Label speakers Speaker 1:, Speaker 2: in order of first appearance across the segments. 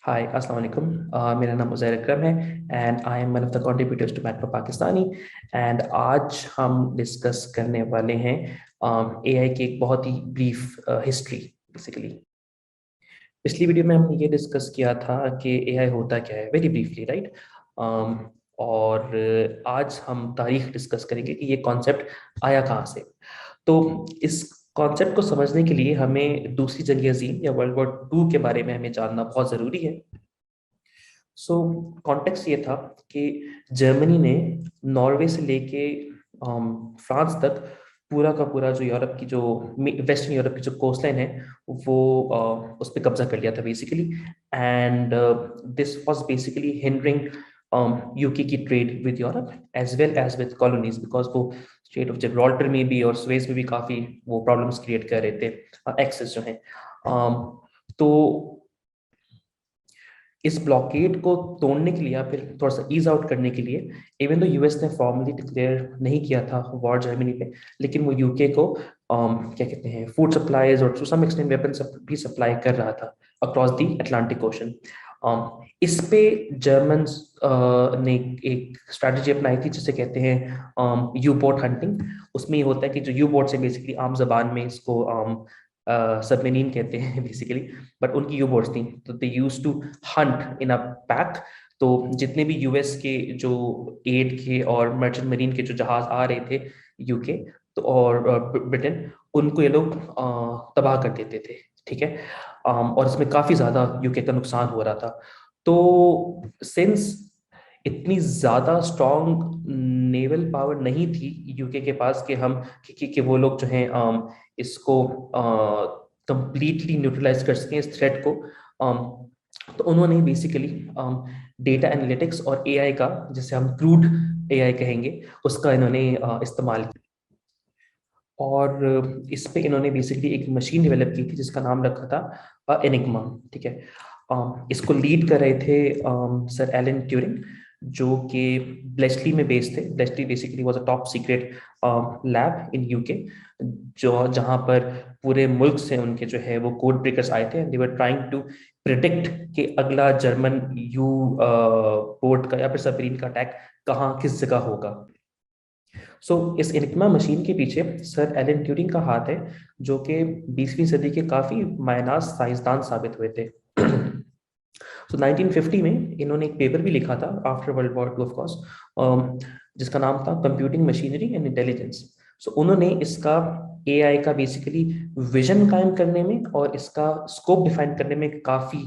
Speaker 1: हाय अस्सलाम वालेकुम। मेरा नाम उज़ैर अकरम है and I am one of the contributors to macro Pakistani. And आज हम डिस्कस करने वाले हैं एआई की एक बहुत ही ब्रीफ हिस्ट्री बेसिकली। पिछली वीडियो में हमने ये डिस्कस किया था कि एआई होता क्या है, वेरी ब्रीफली, राइट। और आज हम तारीख डिस्कस करेंगे कि ये कॉन्सेप्ट आया कहाँ से। तो इस कॉन्सेप्ट को समझने के लिए हमें दूसरी जंग अज़ीम या वर्ल्ड वॉर टू के बारे में हमें जानना बहुत ज़रूरी है। सो कॉन्टेक्स्ट ये था कि जर्मनी ने नॉर्वे से लेके फ्रांस तक पूरा का पूरा जो यूरोप की जो वेस्टर्न यूरोप की जो कोस्ट लाइन है वो उस पर कब्जा कर लिया था basically. And this was basically hindering UK की trade with Europe as well as with colonies, because वो स्ट्रेट ऑफ जिब्राल्टर में भी और स्वेज में भी काफी वो प्रॉब्लम्स क्रिएट कर रहे थे, एक्सेस जो है। तो इस ब्लॉकेड को तोड़ने के लिए या फिर थोड़ा सा ईज आउट करने के लिए, इवन तो यूएस ने फॉर्मली डिक्लेयर नहीं किया था वॉर जर्मनी पे, लेकिन वो यूके को क्या कहते हैं फूड सप्लाईज और टू सम एक्सटेंट वेपन भी सप्लाई कर रहा था अक्रॉस द अटलांटिक ओशन। इस पे जर्मन ने एक स्ट्रैटेजी अपनाई थी जिसे कहते हैं यू बोट हंटिंग। उसमें ये होता है कि जो यू बोट से बेसिकली आम जबान में इसको सबमरीन कहते हैं बेसिकली, बट उनकी यू बोट्स थी तो they used to hunt in a pack. तो जितने भी यूएस के जो एड के और मर्चेंट मरीन के जो जहाज आ रहे थे यूके तो और ब्रिटेन, उनको ये लोग तबाह कर देते थे। ठीक है। और इसमें काफी ज्यादा यूके का नुकसान हो रहा था। तो सिंस इतनी ज्यादा स्ट्रॉन्ग नेवल पावर नहीं थी यूके के पास कि हम कि वो लोग जो हैं इसको कंप्लीटली न्यूट्रलाइज कर सकें इस थ्रेट को। तो उन्होंने बेसिकली डेटा एनालिटिक्स और एआई का, जिसे हम क्रूड एआई कहेंगे, उसका इन्होंने इस्तेमाल किया। और इस पे इन्होंने बेसिकली एक मशीन डेवलप की थी जिसका नाम रखा था एनिग्मा। ठीक है। इसको लीड कर रहे थे सर एलन ट्यूरिंग, जो कि ब्लेस्ली में बेस्ड थे। Bletchley basically was a top secret lab in UK, जो जहां पर पूरे मुल्क से उनके जो है वो कोड ब्रेकर्स आए थे and they were trying to predict कि अगला जर्मन यू बोट का या फिर सबमरीन का अटैक कहाँ किस जगह होगा। इस एनिग्मा मशीन के पीछे सर एलन ट्यूरिंग का हाथ है, जो कि 20वीं सदी के काफी मायनाज साइंसदान साबित हुए थे। 1950 में इन्होंने एक पेपर भी लिखा था after world war two, of course, जिसका नाम था कंप्यूटिंग मशीनरी एंड इंटेलिजेंस। उन्होंने इसका एआई का बेसिकली विजन कायम करने में और इसका स्कोप डिफाइन करने में काफी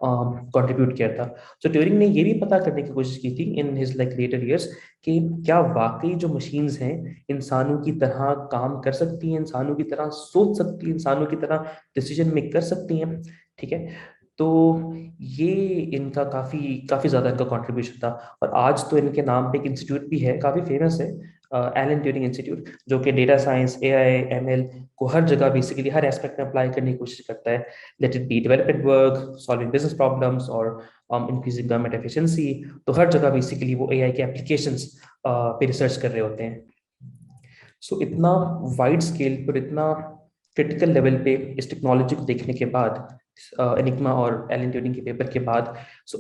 Speaker 1: कंट्रीब्यूट किया था। ट्यूरिंग ने ये भी पता करने की कोशिश की थी in his like later years कि क्या वाकई जो मशीन्स हैं इंसानों की तरह काम कर सकती हैं, इंसानों की तरह सोच सकती हैं, इंसानों की तरह डिसीजन मेक कर सकती हैं। ठीक है। तो ये इनका काफी काफी ज्यादा इनका कंट्रीब्यूशन था। और आज तो इनके नाम पे एक इंस्टीट्यूट भी है, काफी फेमस है, एलन ट्यूरिंग इंस्टीट्यूट, जो कि डेटा साइंस, एआई, एमएल को हर जगह बेसिकली हर एस्पेक्ट में अप्लाई करने की कोशिश करता है। Let it be development work, solving business problems और इंक्रीजिंग गवर्नमेंट एफिशिएंसी। तो हर जगह बेसिकली वो एआई के एप्लीकेशंस पे रिसर्च कर रहे होते हैं। इतना वाइड स्केल पर, इतना क्रिटिकल लेवल पे इस टेक्नोलॉजी को देखने के बाद, एनिग्मा और एलन ट्यूरिंग के पेपर के बाद,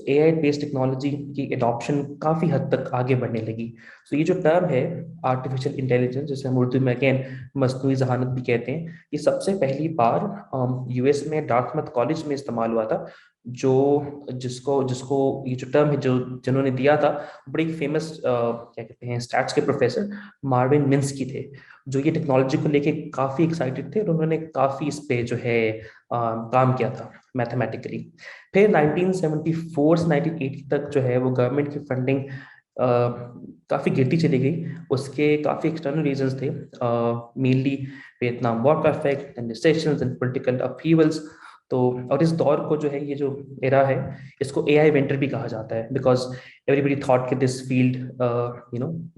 Speaker 1: एआई बेस्ड टेक्नोलॉजी की एडॉप्शन काफी हद तक आगे बढ़ने लगी। ये जो टर्म है आर्टिफिशियल इंटेलिजेंस, जिसे हम उर्दू में अगेन मसनूई जहानत भी कहते हैं, ये सबसे पहली बार यूएस में डार्टमouth कॉलेज में इस्तेमाल हुआ था। जो जिसको जिसको ये जो टर्म है जो जिन्होंने दिया था, बड़ी फेमस क्या कहते हैं स्टैट्स के प्रोफेसर मार्विन मिन्स्की थे, जो ये टेक्नोलॉजी को लेके काफी एक्साइटेड थे और उन्होंने काफी इस पे जो है काम किया था मैथमेटिकली। फिर 1974 से 1980 तक जो है वो गवर्नमेंट की फंडिंग काफी गिरती चली गई। उसके काफी एक्सटर्नल रीजंस थे, मेनली वियतनाम वॉर का effect and recessions and political upheavals. तो और इस दौर को जो है, ये जो एरा है, इसको एआई विंटर भी कहा जाता है, बिकॉज एवरीबडी थॉट कि this field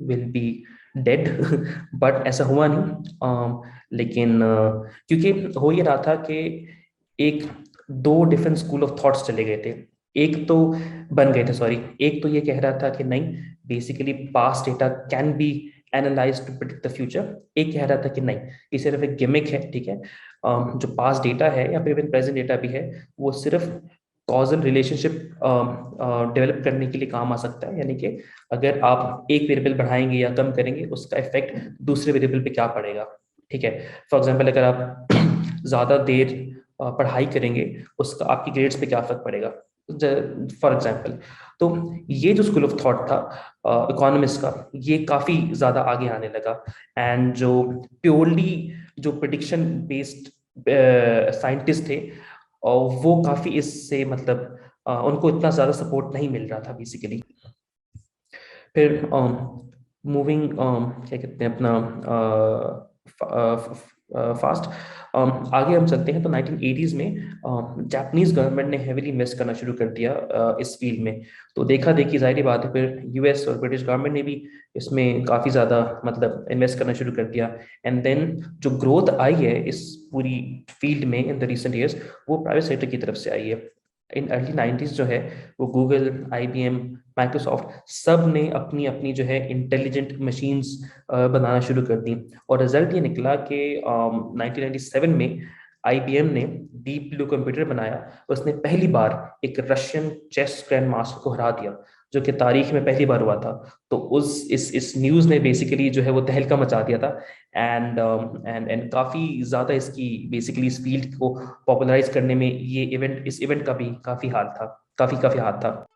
Speaker 1: will be dead. But ऐसा हुआ नहीं। लेकिन क्योंकि हो ये रहा था कि एक दो डिफरेंट स्कूल ऑफ थॉट्स चले गए थे। एक तो बन गए थे, सॉरी, एक तो ये कह रहा था कि नहीं, basically past data can be analyse to predict the future. एक कह रहा था कि नहीं, ये सिर्फ एक गिमिक है। ठीक है। जो पास्ट डेटा है या फिर इवन प्रेजेंट डेटा भी है, वो सिर्फ कॉजल रिलेशनशिप डेवलप करने के लिए काम आ सकता है, यानी कि अगर आप एक वेरिएबल बढ़ाएंगे या कम करेंगे, उसका इफेक्ट दूसरे वेरिएबल पे क्या पड़ेगा। ठीक है, फॉर एग्जांपल अगर आप ज़्यादा देर पढ़ाई करेंगे, उसका आपकी ग्रेड्स पे क्या फर्क पड़ेगा, फॉर एग्जांपल। तो ये जो स्कूल ऑफ थॉट था इकोनॉमिस्ट का, ये काफ़ी ज़्यादा आगे आने लगा। एंड जो प्योरली जो प्रिडिक्शन बेस्ड साइंटिस्ट थे, और वो काफी इससे मतलब उनको इतना ज्यादा सपोर्ट नहीं मिल रहा था बेसिकली। फिर मूविंग क्या कहते हैं अपना फास्ट आगे हम चलते हैं, तो 1980s में जापानीज गवर्नमेंट ने हेविली इन्वेस्ट करना शुरू कर दिया इस फील्ड में। तो देखा देखी जाहिर बात है, फिर यूएस और ब्रिटिश गवर्नमेंट ने भी इसमें काफी ज्यादा मतलब इन्वेस्ट करना शुरू कर दिया। एंड देन जो ग्रोथ आई है इस पूरी फील्ड में इन द रिसेंट ईयर्स, वो प्राइवेट सेक्टर की तरफ से आई है। इन अर्ली 90s जो है वो गूगल, आईबीएम, माइक्रोसॉफ्ट सब ने अपनी अपनी जो है इंटेलिजेंट मशीन्स बनाना शुरू कर दी। और रिजल्ट ये निकला कि 1997 में आईबीएम ने डीप ब्लू कंप्यूटर बनाया। उसने पहली बार एक रशियन चेस ग्रैंड मास्टर को हरा दिया, जो कि तारीख में पहली बार हुआ था। तो उस इस न्यूज़ ने बेसिकली जो है वो तहलका मचा दिया था। एंड काफ़ी ज़्यादा इसकी बेसिकली इस फील्ड को पॉपुलराइज करने में ये इवेंट, इस इवेंट का भी काफ़ी हाथ था, काफ़ी हाथ था।